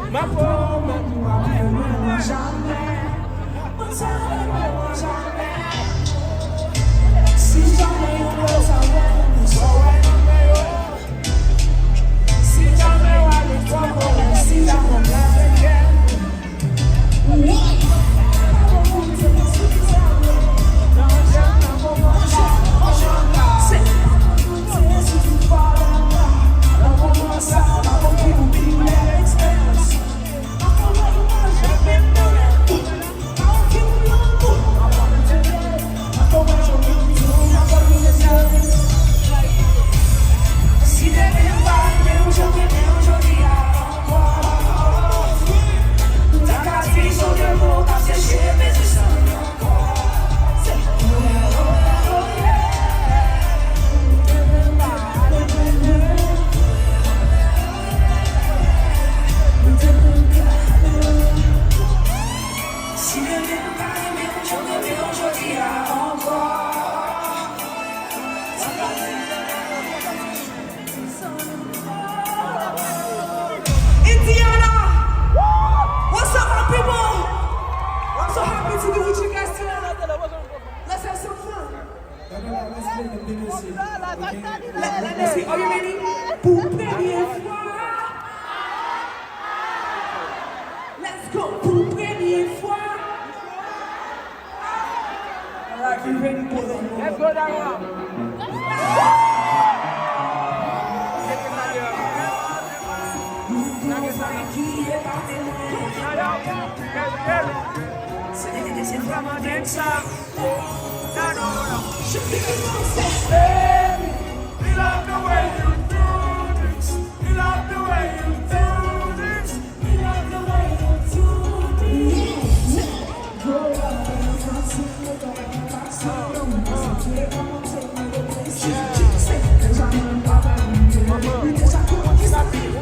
Ma pomme, si jamais on veut savoir, si jamais on a le droit, si jamais on a le cœur. Let's see. Are you ready? Pour première fois. Let's go. Pour première fois. Alright, you ready for that? Let's go down. C'est vraiment bien que ça. We love the way you do this. We love the way you do this. We love the way you do this. Go out and dance with the dog. That's how you know. Take me to places. Say, 'cause I'm a papa. Because I come on, kiss my feet.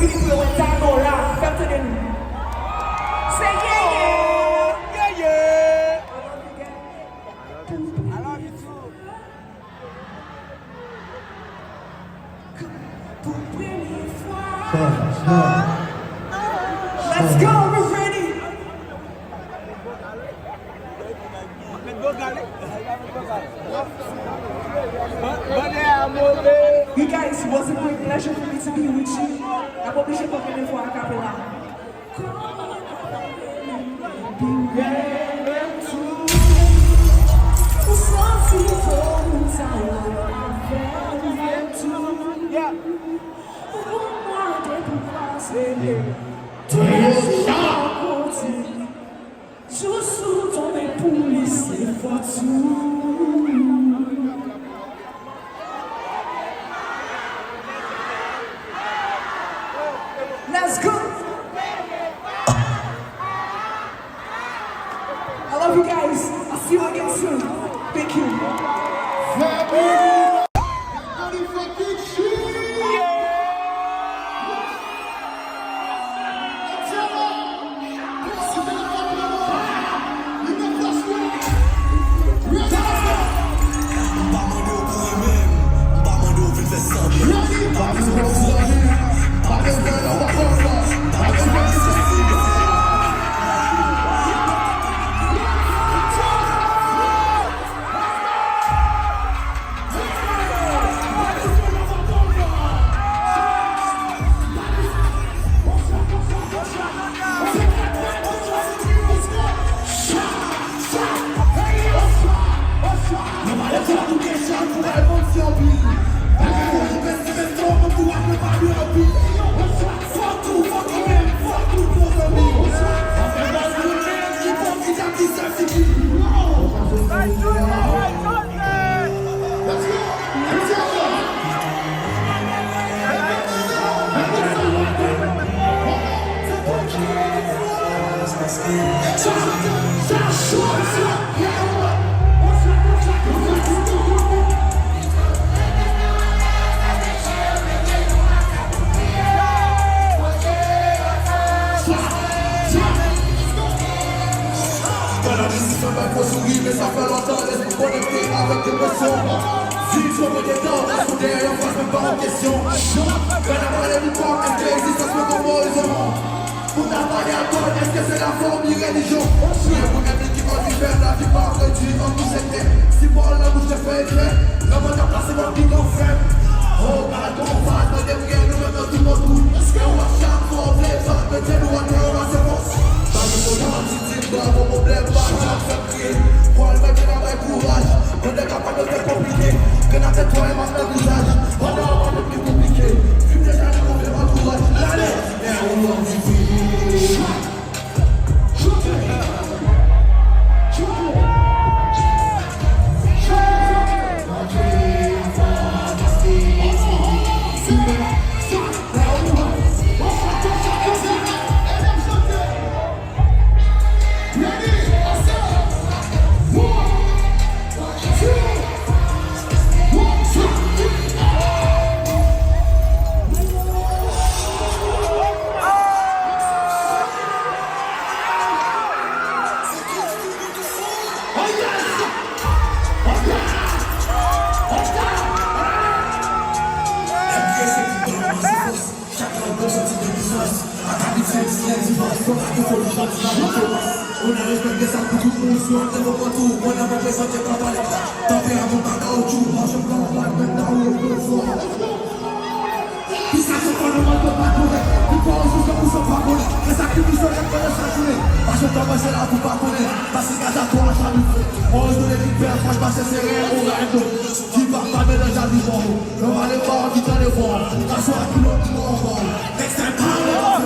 fini pour le temps là. Faites-le-nous. Say yeah, yeah. Yeah, yeah. I love you too. Let's go, we're ready. You guys, it was a great pleasure for me to be with you. I'm probably should pop in for a cappella. Let's go! I love you guys. I'll see you again soon. Thank you. Faut sourire mais ça fait longtemps, laisse-nous connecter avec l'émotion. Si je me détends, reste derrière, on passe même pas en question. Quand la maladie du corps, est-ce que l'existence me compose? Pour t'appartenir à toi, est-ce que c'est la forme de religion? Si vous n'êtes qui va lui faire la vie par le Dieu, en nous c'était. Si pour la bouche te fait effet, la mode a placé mon pic en frère. Oh, par ton face, me débrouiller, nous mettons tout mon trou. Est-ce qu'on va chaque fois, on fait ça, me tiens, nous, on va se forcer. Pas de problème, mon problème, pas de crier. Pour le mettre dans le courage, on est capable de faire compliqué. Que dans cette toile, on a le visage. On a le plus compliqué. Tu me déjà le problème, mon courage. Allez, et on va du vie. On a respecté ça pour tout le monde, on a pas tout, on a pas présenté pas mal. T'as fait un bon caoutchouc, moi je prends pas maintenant on est le soir. Tout ça c'est pas le mal de pas connaître, tu penses juste que vous sommes pas connaître. Les sacrifices sont les premiers sanctionnés, parce que toi c'est là pour pas connaître. Parce que à toi ça nous fait, on se donne des pères, franchement c'est serré, on va être donc. Tu vas pas mettre les amis pour nous, on va les voir, tu t'en les voir. T'assois qui l'autre nous envoie, next time parle,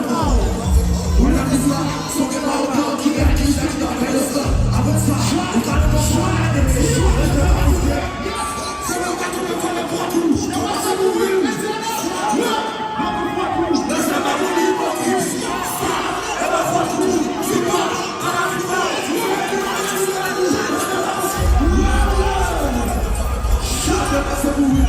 on a des soirs, sont que là au blanc qui est qui fait dans le sol. Avant ça, on va le choix, et les choix, c'est le gars qui me connaît pour tout. On va se mourir, laisse-moi mourir pour qui. Et ma foi, tu pars, à la fin, tu vas se mourir.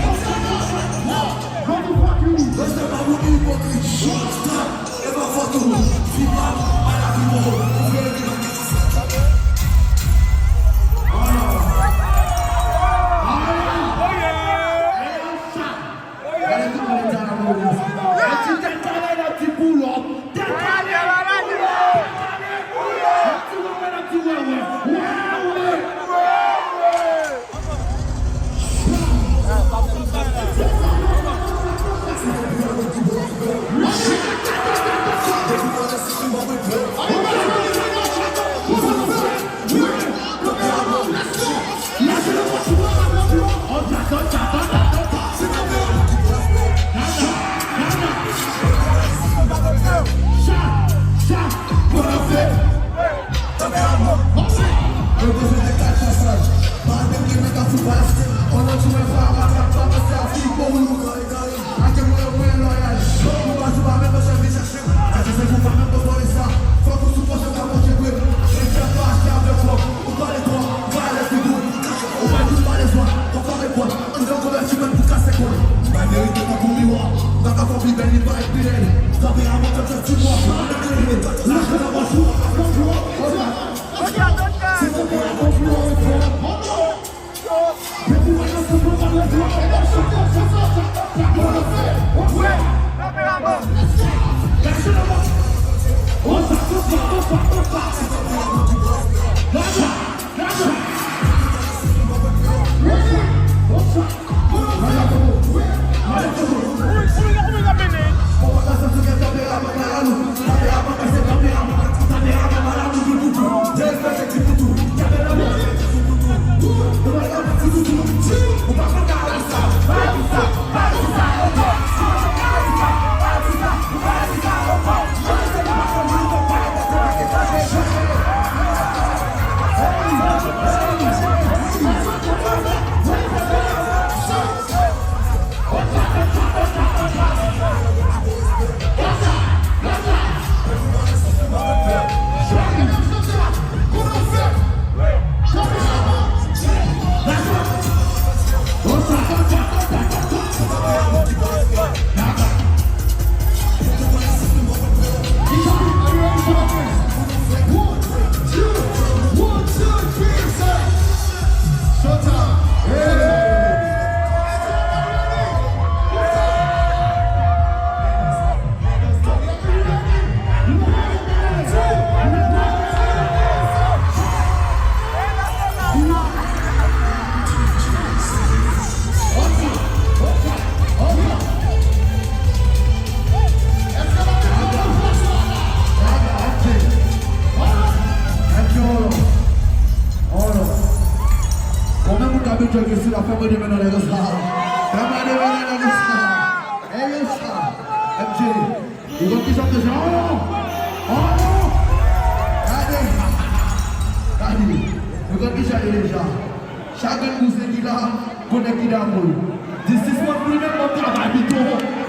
fidèle. Tempérament comme ça, tu vois. Lâche la voiture. Regarde, regarde. C'est ton père, ton plus haut effort. Mais pour moi, je peux pas le faire. Ouais, caméraman. Lâche la voiture. On s'en chacun de nous qui là, connecté d'amour. This is what we never travail du tout.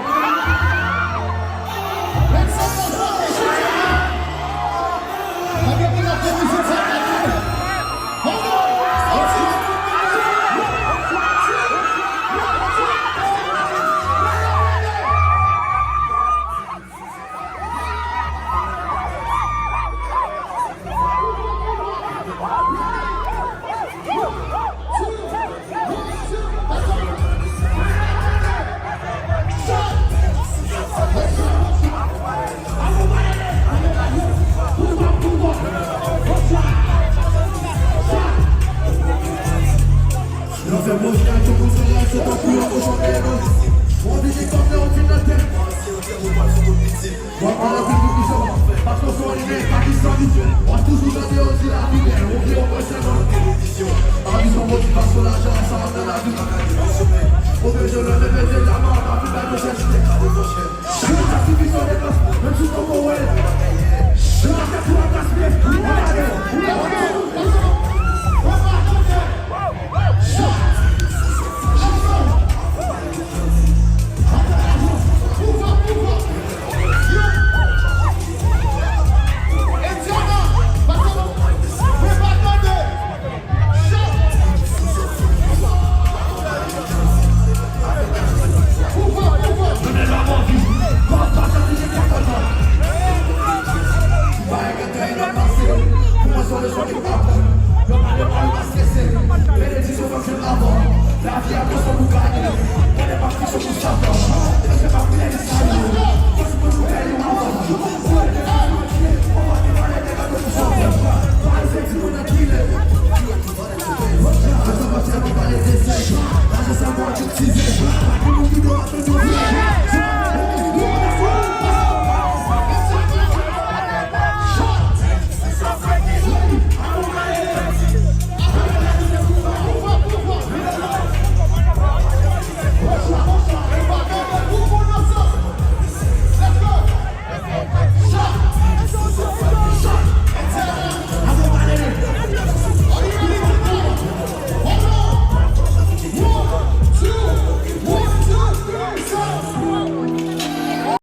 Au